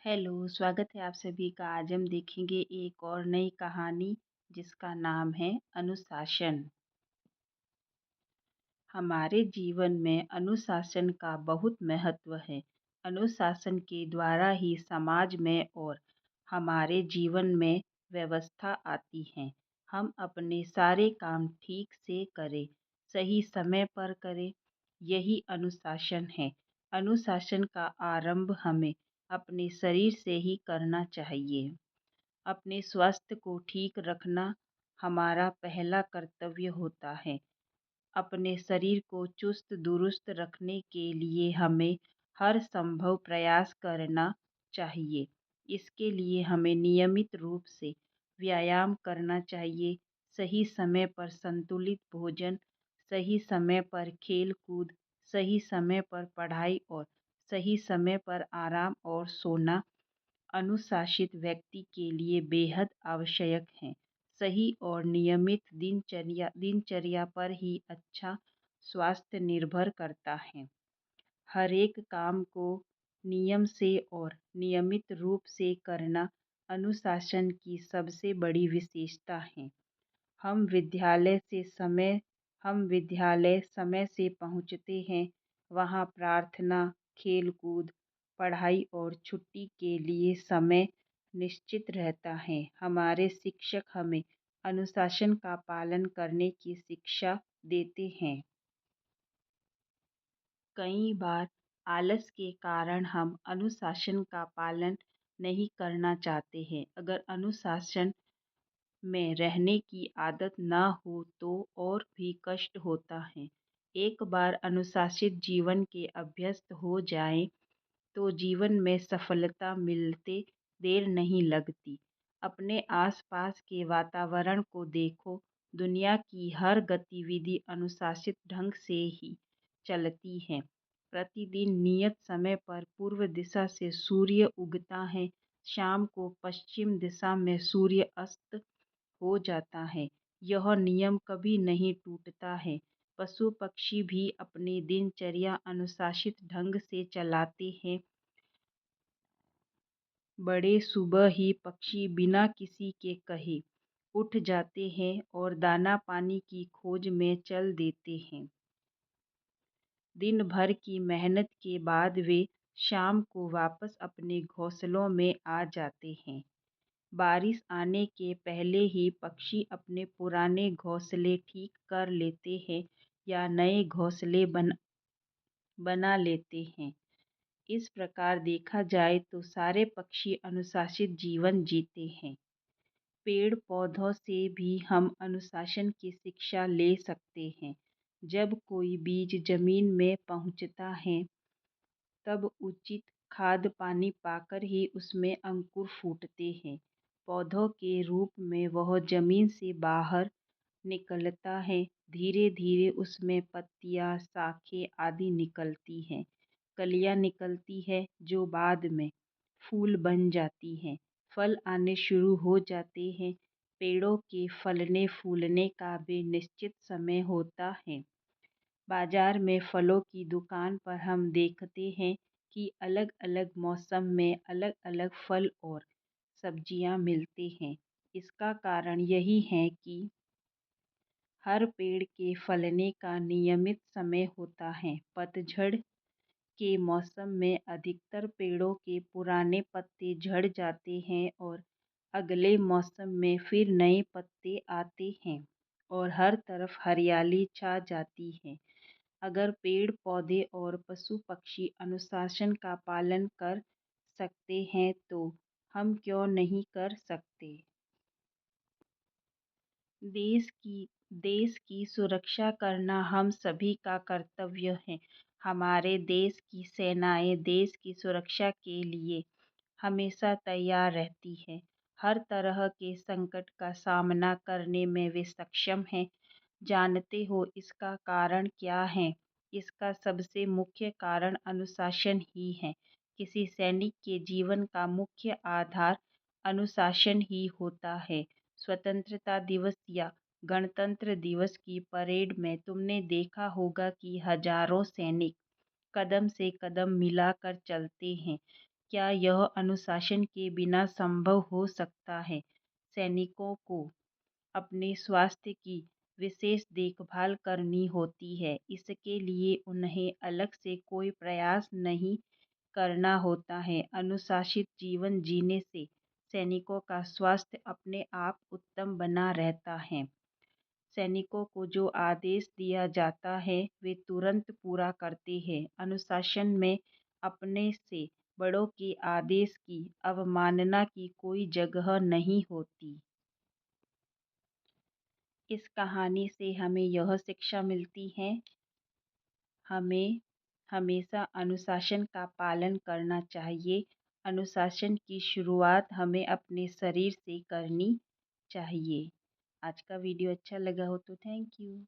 Hello, स्वागत है आप सभी का। आज हम देखेंगे एक और नई कहानी जिसका नाम है अनुशासन। हमारे जीवन में अनुशासन का बहुत महत्व है। अनुशासन के द्वारा ही समाज में और हमारे जीवन में व्यवस्था आती है। हम अपने सारे काम ठीक से करें, सही समय पर करें, यही अनुशासन है। अनुशासन का आरंभ हमें अपने शरीर से ही करना चाहिए। अपने स्वास्थ्य को ठीक रखना हमारा पहला कर्तव्य होता है। अपने शरीर को चुस्त दुरुस्त रखने के लिए हमें हर संभव प्रयास करना चाहिए। इसके लिए हमें नियमित रूप से व्यायाम करना चाहिए, सही समय पर संतुलित भोजन, सही समय पर खेल कूद, सही समय पर पढ़ाई और सही समय पर आराम और सोना अनुशासित व्यक्ति के लिए बेहद आवश्यक है। सही और नियमित दिनचर्या पर ही अच्छा स्वास्थ्य निर्भर करता है। हर एक काम को नियम से और नियमित रूप से करना अनुशासन की सबसे बड़ी विशेषता है। हम विद्यालय से समय हम विद्यालय समय से पहुँचते हैं। वहाँ प्रार्थना, खेल-कूद, पढ़ाई और छुट्टी के लिए समय निश्चित रहता है। हमारे शिक्षक हमें अनुशासन का पालन करने की शिक्षा देते हैं। कई बार आलस के कारण हम अनुशासन का पालन नहीं करना चाहते हैं। अगर अनुशासन में रहने की आदत न हो तो और भी कष्ट होता है। एक बार अनुशासित जीवन के अभ्यस्त हो जाएं तो जीवन में सफलता मिलते देर नहीं लगती। अपने आसपास के वातावरण को देखो, दुनिया की हर गतिविधि अनुशासित ढंग से ही चलती है। प्रतिदिन नियत समय पर पूर्व दिशा से सूर्य उगता है, शाम को पश्चिम दिशा में सूर्य अस्त हो जाता है। यह नियम कभी नहीं टूटता है। पशु पक्षी भी अपनी दिनचर्या अनुशासित ढंग से चलाते हैं। बड़े सुबह ही पक्षी बिना किसी के कहे उठ जाते हैं और दाना पानी की खोज में चल देते हैं। दिन भर की मेहनत के बाद वे शाम को वापस अपने घोंसलों में आ जाते हैं। बारिश आने के पहले ही पक्षी अपने पुराने घोंसले ठीक कर लेते हैं या नए घोंसले बना लेते हैं। इस प्रकार देखा जाए तो सारे पक्षी अनुशासित जीवन जीते हैं। पेड़ पौधों से भी हम अनुशासन की शिक्षा ले सकते हैं। जब कोई बीज जमीन में पहुंचता है तब उचित खाद पानी पाकर ही उसमें अंकुर फूटते हैं। पौधों के रूप में वह जमीन से बाहर निकलता है। धीरे धीरे उसमें पत्तियां, शाखें आदि निकलती हैं। कलियां निकलती है जो बाद में फूल बन जाती हैं। फल आने शुरू हो जाते हैं। पेड़ों के फलने फूलने का भी निश्चित समय होता है। बाजार में फलों की दुकान पर हम देखते हैं कि अलग अलग मौसम में अलग अलग फल और सब्जियां मिलते हैं। इसका कारण यही है कि हर पेड़ के फलने का नियमित समय होता है। पतझड़ के मौसम में अधिकतर पेड़ों के पुराने पत्ते झड़ जाते हैं और अगले मौसम में फिर नए पत्ते आते हैं और हर तरफ हरियाली छा जाती है। अगर पेड़ पौधे और पशु पक्षी अनुशासन का पालन कर सकते हैं तो हम क्यों नहीं कर सकते। देश की सुरक्षा करना हम सभी का कर्तव्य है। हमारे देश की सेनाएं देश की सुरक्षा के लिए हमेशा तैयार रहती है। हर तरह के संकट का सामना करने में वे सक्षम हैं। जानते हो इसका कारण क्या है? इसका सबसे मुख्य कारण अनुशासन ही है। किसी सैनिक के जीवन का मुख्य आधार अनुशासन ही होता है। स्वतंत्रता दिवस या गणतंत्र दिवस की परेड में तुमने देखा होगा कि हजारों सैनिक कदम से कदम मिलाकर चलते हैं। क्या यह अनुशासन के बिना संभव हो सकता है? सैनिकों को अपने स्वास्थ्य की विशेष देखभाल करनी होती है। इसके लिए उन्हें अलग से कोई प्रयास नहीं करना होता है। अनुशासित जीवन जीने से सैनिकों का स्वास्थ्य अपने आप उत्तम बना रहता है। सैनिकों को जो आदेश दिया जाता है वे तुरंत पूरा करते हैं। अनुशासन में अपने से बड़ों के आदेश की अवमानना की कोई जगह नहीं होती। इस कहानी से हमें यह शिक्षा मिलती है, हमें हमेशा अनुशासन का पालन करना चाहिए। अनुशासन की शुरुआत हमें अपने शरीर से करनी चाहिए। आज का वीडियो अच्छा लगा हो तो थैंक यू।